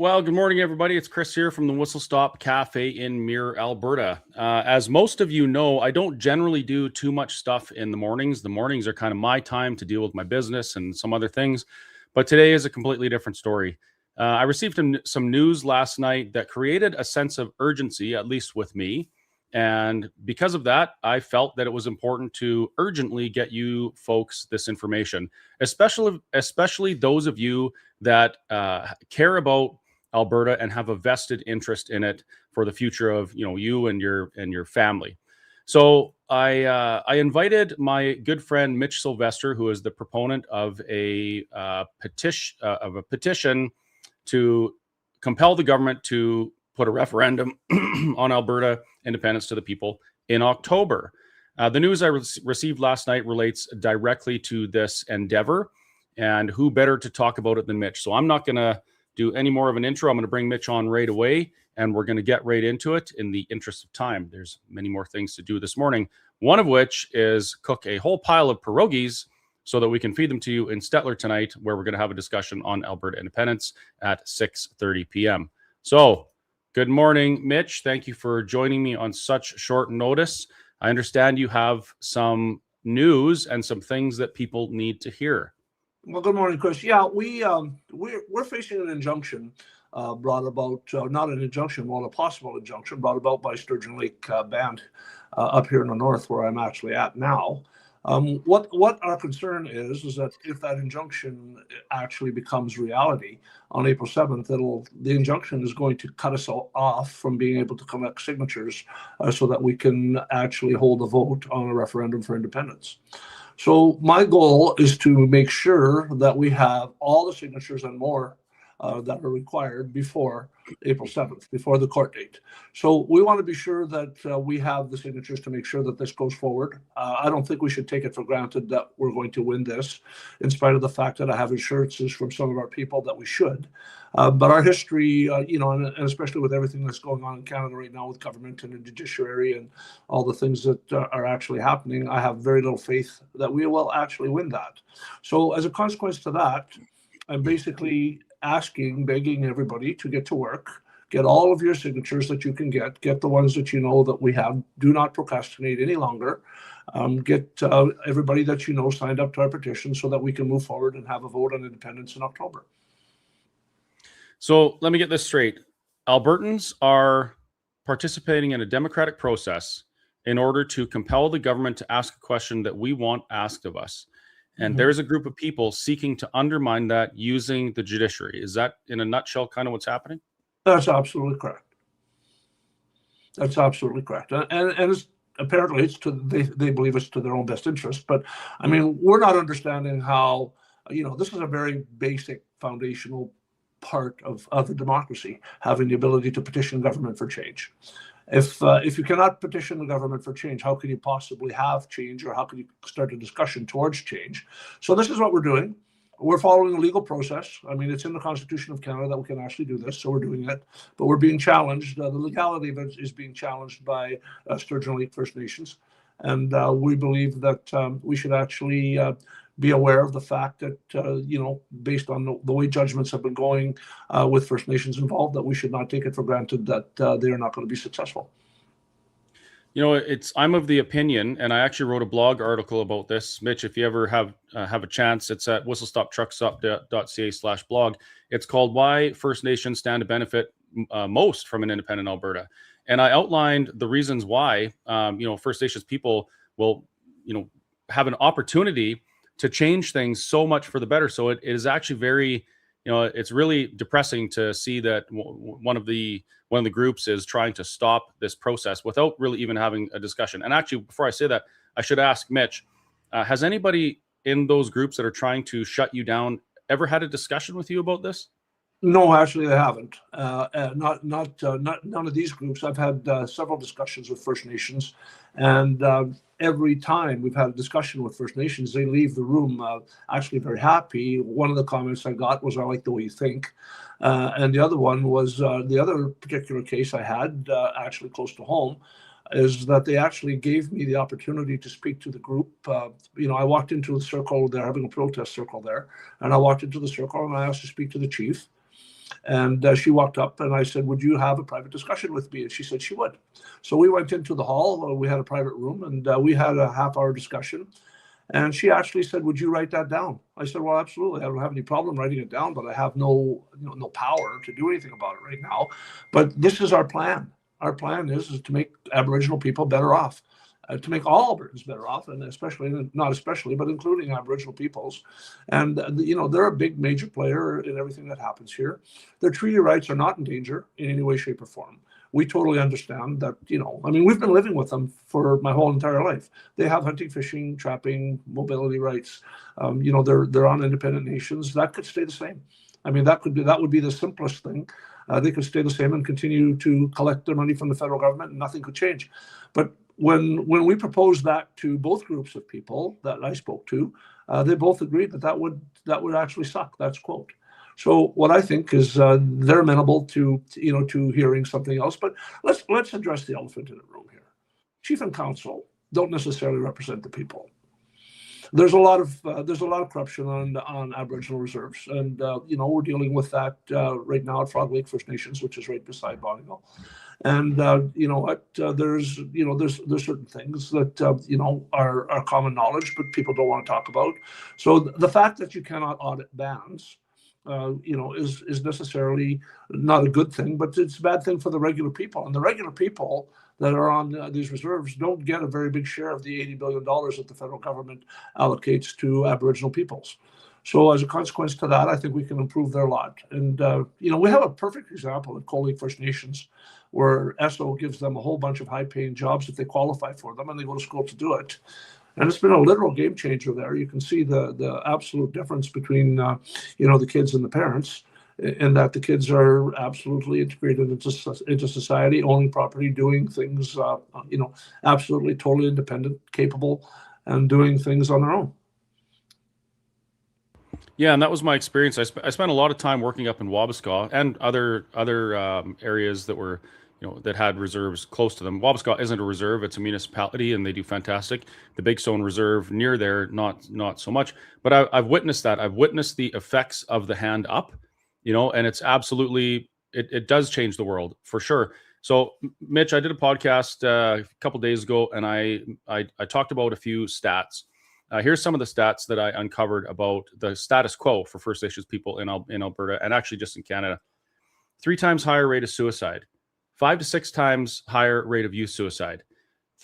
Well, good morning, everybody. It's Chris here from the Whistle Stop Cafe in Mirror, Alberta. As most of you know, I don't generally do too much stuff in the mornings. The mornings are kind of my time to deal with my business and some other things. But today is a completely different story. I received some news last night that created a sense of urgency, at least with me. And because of that, I felt that it was important to urgently get you folks this information, especially those of you that care about Alberta and have a vested interest in it for the future of you and your family. So I invited my good friend Mitch Sylvestre, who is the proponent of a petition to compel the government to put a referendum on Alberta independence to the people in October. The news I received last night relates directly to this endeavor, and who better to talk about it than Mitch? So I'm not going to do any more of an intro. I'm going to bring Mitch on right away, and we're going to get right into it in the interest of time. There's many more things to do this morning, one of which is cook a whole pile of pierogies so that we can feed them to you in Stettler tonight, where we're going to have a discussion on Alberta independence at 6:30 p.m. So good morning, Mitch. Thank you for joining me on such short notice. I understand you have some news and some things that people need to hear. Well, good morning, Chris. Yeah, we're facing an injunction brought about, not an injunction, well, a possible injunction brought about by Sturgeon Lake Band up here in the north, where I'm actually at now. What our concern is that if that injunction actually becomes reality on April 7th, the injunction is going to cut us off from being able to collect signatures so that we can actually hold a vote on a referendum for independence. So my goal is to make sure that we have all the signatures and more that are required before April 7th, before the court date. So we want to be sure that we have the signatures to make sure that this goes forward. I don't think we should take it for granted that we're going to win this, in spite of the fact that I have assurances from some of our people that we should. But our history, and especially with everything that's going on in Canada right now with government and the judiciary and all the things that are actually happening, I have very little faith that we will actually win that. So as a consequence to that, I'm basically begging everybody to get to work, get all of your signatures that you can get the ones that you know that we have. Do not procrastinate any longer. Get everybody that you know signed up to our petition so that we can move forward and have a vote on independence in October. So let me get this straight. Albertans are participating in a democratic process in order to compel the government to ask a question that we want asked of us. And there's a group of people seeking to undermine that using the judiciary. Is that, in a nutshell, kind of what's happening? That's absolutely correct. That's absolutely correct. And apparently they believe it's to their own best interest. But I mean, we're not understanding how, this is a very basic foundational part of the democracy, having the ability to petition government for change. If you cannot petition the government for change, how can you possibly have change, or how can you start a discussion towards change? So this is what we're doing. We're following a legal process. I mean, it's in the Constitution of Canada that we can actually do this, so we're doing it. But we're being challenged. The legality of it is being challenged by Sturgeon Lake First Nations. And we believe that we should actually be aware of the fact that, based on the way judgments have been going with First Nations involved, that we should not take it for granted that they are not going to be successful. I'm of the opinion, and I actually wrote a blog article about this, Mitch. If you ever have a chance, it's at whistlestoptrucksup.ca/blog. It's called "Why First Nations Stand to Benefit Most from an Independent Alberta," and I outlined the reasons why First Nations people will have an opportunity to change things so much for the better. So it is actually very, it's really depressing to see that one of the groups is trying to stop this process without really even having a discussion. And actually, before I say that, I should ask Mitch, has anybody in those groups that are trying to shut you down ever had a discussion with you about this? No, actually, they haven't. None of these groups. I've had several discussions with First Nations, and every time we've had a discussion with First Nations, they leave the room actually very happy. One of the comments I got was, "I like the way you think," and the other one was the other particular case I had actually close to home is that they actually gave me the opportunity to speak to the group. I walked into the circle. They're having a protest circle there, and I walked into the circle and I asked to speak to the chief. And she walked up and I said, would you have a private discussion with me? And she said she would. So we went into the hall. We had a private room and we had a half-hour discussion. And she actually said, would you write that down? I said, well, absolutely. I don't have any problem writing it down, but I have no power to do anything about it right now. But this is our plan. Our plan is to make Aboriginal people better off, to make all Albertans better off, and not especially, but including Aboriginal peoples. And, they're a big major player in everything that happens here. Their treaty rights are not in danger in any way, shape, or form. We totally understand that, we've been living with them for my whole entire life. They have hunting, fishing, trapping, mobility rights. They're on independent nations. That could stay the same. That would be the simplest thing. They could stay the same and continue to collect their money from the federal government, and nothing could change. But when we proposed that to both groups of people that I spoke to, they both agreed that would actually suck. That's quote. So what I think is they're amenable to hearing something else. But let's address the elephant in the room here. Chief and council don't necessarily represent the people. There's a lot of corruption on Aboriginal reserves, and we're dealing with that right now at Frog Lake First Nations, which is right beside Bonneville. And there's certain things that are common knowledge, but people don't want to talk about. So the fact that you cannot audit bans, is necessarily not a good thing, but it's a bad thing for the regular people. And the regular people that are on these reserves don't get a very big share of the $80 billion that the federal government allocates to Aboriginal peoples. So as a consequence to that, I think we can improve their lot. And, we have a perfect example at Cold Lake First Nations, where ESO gives them a whole bunch of high-paying jobs if they qualify for them, and they go to school to do it. And it's been a literal game changer there. You can see the absolute difference between, the kids and the parents, in that the kids are absolutely integrated into society, owning property, doing things, absolutely totally independent, capable, and doing things on their own. Yeah, and that was my experience. I spent a lot of time working up in Wabasca and other areas that were, that had reserves close to them. Wabasca isn't a reserve; it's a municipality, and they do fantastic. The Big Stone Reserve near there, not so much. But I've witnessed that. I've witnessed the effects of the hand up, and it's absolutely it does change the world for sure. So, Mitch, I did a podcast a couple days ago, and I talked about a few stats. Here's some of the stats that I uncovered about the status quo for First Nations people in Alberta, and actually just in Canada. 3 times higher rate of suicide, 5 to 6 times higher rate of youth suicide,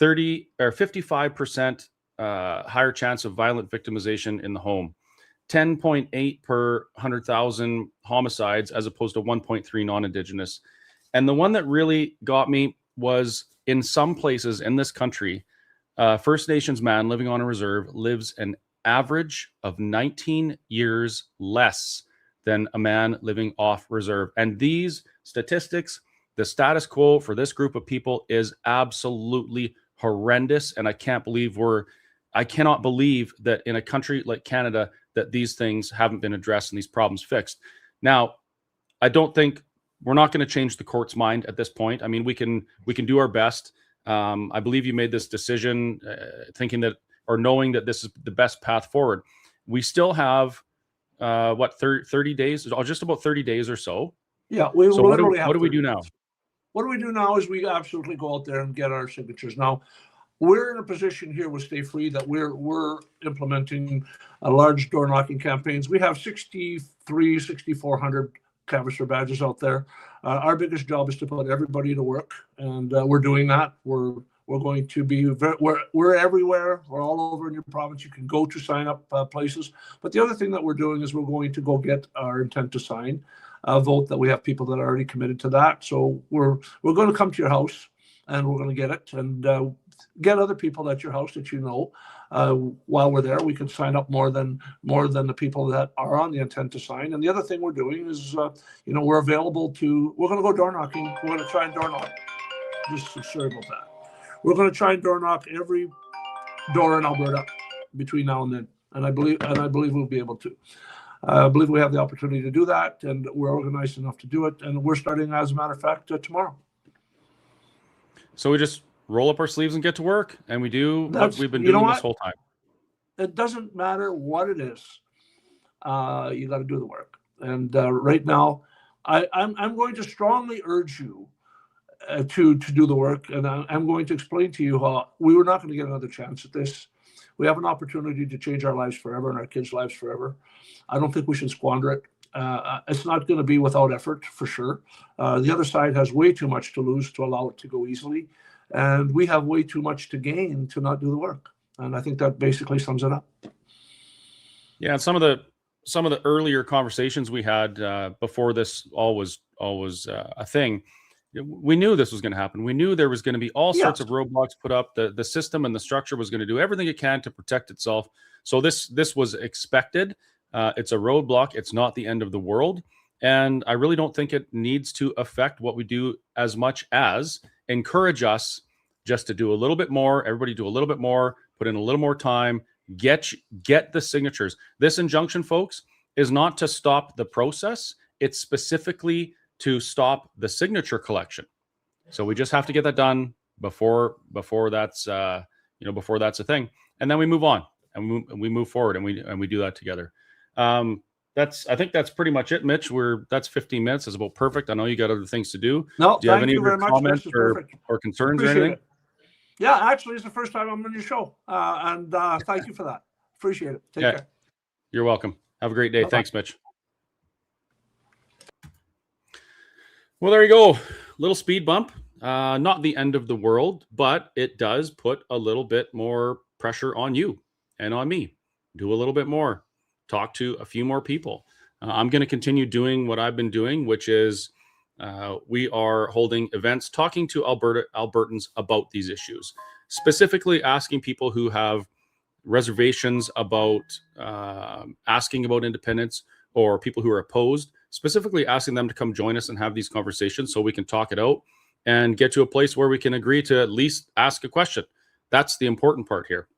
55% higher chance of violent victimization in the home, 10.8 per 100,000 homicides as opposed to 1.3 non-Indigenous. And the one that really got me was, in some places in this country, First Nations man living on a reserve lives an average of 19 years less than a man living off reserve. And these statistics, the status quo for this group of people is absolutely horrendous. And I cannot believe that in a country like Canada that these things haven't been addressed and these problems fixed. Now, I don't think we're not going to change the court's mind at this point. I mean, we can do our best. I believe you made this decision thinking that, or knowing that this is the best path forward. We still have 30 days, or just about 30 days or so. Yeah. So what do we do now? What do we do now is we absolutely go out there and get our signatures. Now, we're in a position here with Stay Free that we're implementing a large door knocking campaigns. We have 6,400 canvasser badges out there. Our biggest job is to put everybody to work, and we're doing that. We're going to be we're everywhere. We're all over in your province. You can go to sign up places. But the other thing that we're doing is we're going to go get our intent to sign vote. That we have people that are already committed to that. So we're going to come to your house, and we're going to get it, and get other people at your house that while we're there. We can sign up more than the people that are on the intent to sign. And the other thing we're doing is, we're available we're going to go door knocking. We're going to try and door knock. Just sorry about that. We're going to try and door knock every door in Alberta between now and then. And I believe we'll be able to. I believe we have the opportunity to do that, and we're organized enough to do it. And we're starting, as a matter of fact, tomorrow. So we just roll up our sleeves and get to work, and we do what we've been doing this whole time. It doesn't matter what it is. You got to do the work. And right now, I'm going to strongly urge you to do the work, and I'm going to explain to you how we were not going to get another chance at this. We have an opportunity to change our lives forever and our kids' lives forever. I don't think we should squander it. It's not going to be without effort, for sure. The other side has way too much to lose to allow it to go easily, and we have way too much to gain to not do the work. And I think that basically sums it up. Yeah, some of the earlier conversations we had before this all was a thing, we knew this was going to happen. We knew there was going to be all sorts of roadblocks put up. The system and the structure was going to do everything it can to protect itself. So this was expected. It's a roadblock. It's not the end of the world. And I really don't think it needs to affect what we do as much as encourage us just to do a little bit more. Everybody do a little bit more, put in a little more time, get the signatures. This injunction, folks, is not to stop the process. It's specifically to stop the signature collection. So we just have to get that done before that's before that's a thing, and then we move on and we move forward and we do that together. I think that's pretty much it, Mitch. That's 15 minutes. It's about perfect. I know you got other things to do. No, do you have any other comments or concerns or anything? Yeah, actually, it's the first time I'm on your show, and thank you for that. Appreciate it. Take care. You're welcome. Have a great day. Bye-bye. Thanks, Mitch. Well, there you go. Little speed bump. Not the end of the world, but it does put a little bit more pressure on you and on me. Do a little bit more. Talk to a few more people. I'm going to continue doing what I've been doing, which is we are holding events talking to Albertans about these issues, specifically asking people who have reservations about asking about independence, or people who are opposed, specifically asking them to come join us and have these conversations so we can talk it out and get to a place where we can agree to at least ask a question. That's the important part here.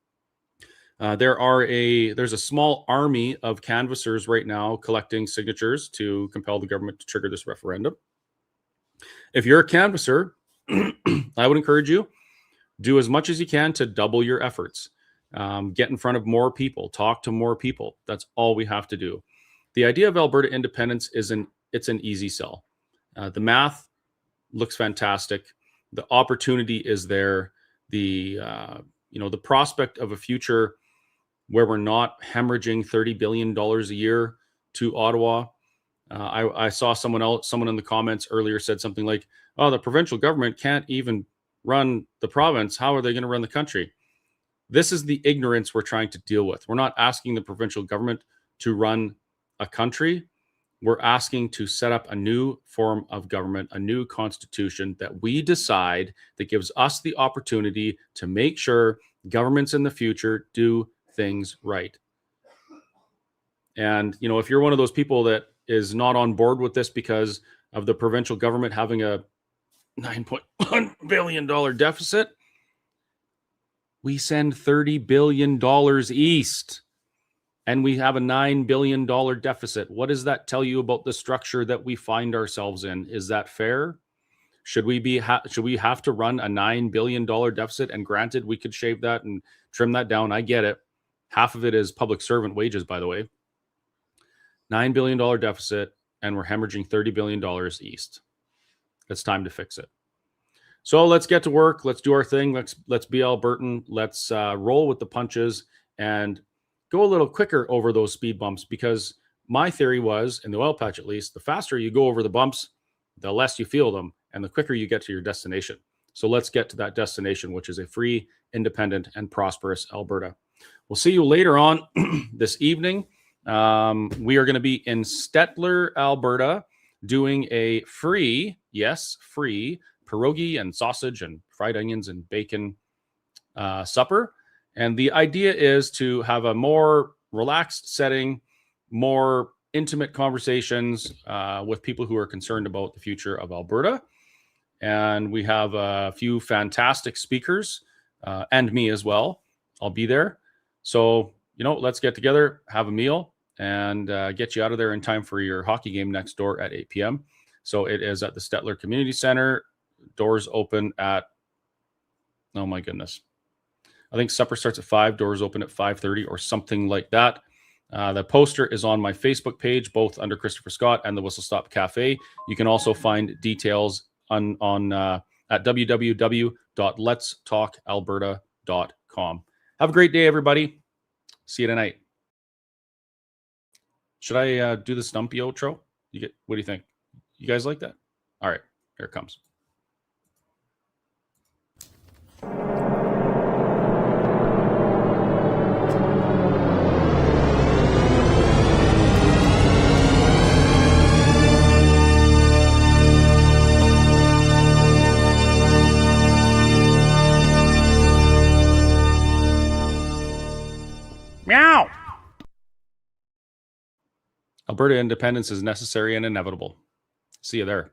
There's a small army of canvassers right now collecting signatures to compel the government to trigger this referendum. If you're a canvasser, I would encourage you, do as much as you can to double your efforts. Get in front of more people, talk to more people. That's all we have to do. The idea of Alberta independence it's an easy sell. The math looks fantastic. The opportunity is there. The prospect of a future where we're not hemorrhaging $30 billion a year to Ottawa. I saw someone in the comments earlier said something like, "Oh, the provincial government can't even run the province. How are they going to run the country?" This is the ignorance we're trying to deal with. We're not asking the provincial government to run a country. We're asking to set up a new form of government, a new constitution that we decide that gives us the opportunity to make sure governments in the future do things right. And, if you're one of those people that is not on board with this because of the provincial government having a $9.1 billion deficit, we send $30 billion east and we have a $9 billion deficit. What does that tell you about the structure that we find ourselves in? Is that fair? Should we have to run a $9 billion deficit? And granted, we could shave that and trim that down. I get it. Half of it is public servant wages, by the way. $9 billion deficit, and we're hemorrhaging $30 billion east. It's time to fix it. So let's get to work. Let's do our thing. Let's be Albertan. Let's roll with the punches and go a little quicker over those speed bumps, because my theory was, in the oil patch at least, the faster you go over the bumps, the less you feel them, and the quicker you get to your destination. So let's get to that destination, which is a free, independent, and prosperous Alberta. We'll see you later on this evening. We are going to be in Stettler, Alberta, doing a free pierogi and sausage and fried onions and bacon supper. And the idea is to have a more relaxed setting, more intimate conversations with people who are concerned about the future of Alberta. And we have a few fantastic speakers and me as well. I'll be there. So, let's get together, have a meal, and get you out of there in time for your hockey game next door at 8 p.m. So it is at the Stettler Community Center. Doors open at, oh my goodness, I think supper starts at 5, doors open at 5:30 or something like that. The poster is on my Facebook page, both under Christopher Scott and the Whistle Stop Cafe. You can also find details on at www.letstalkalberta.com. Have a great day, everybody. See you tonight. Should I do the Stumpy outro? What do you think? You guys like that? All right, here it comes. Meow. Alberta independence is necessary and inevitable. See you there.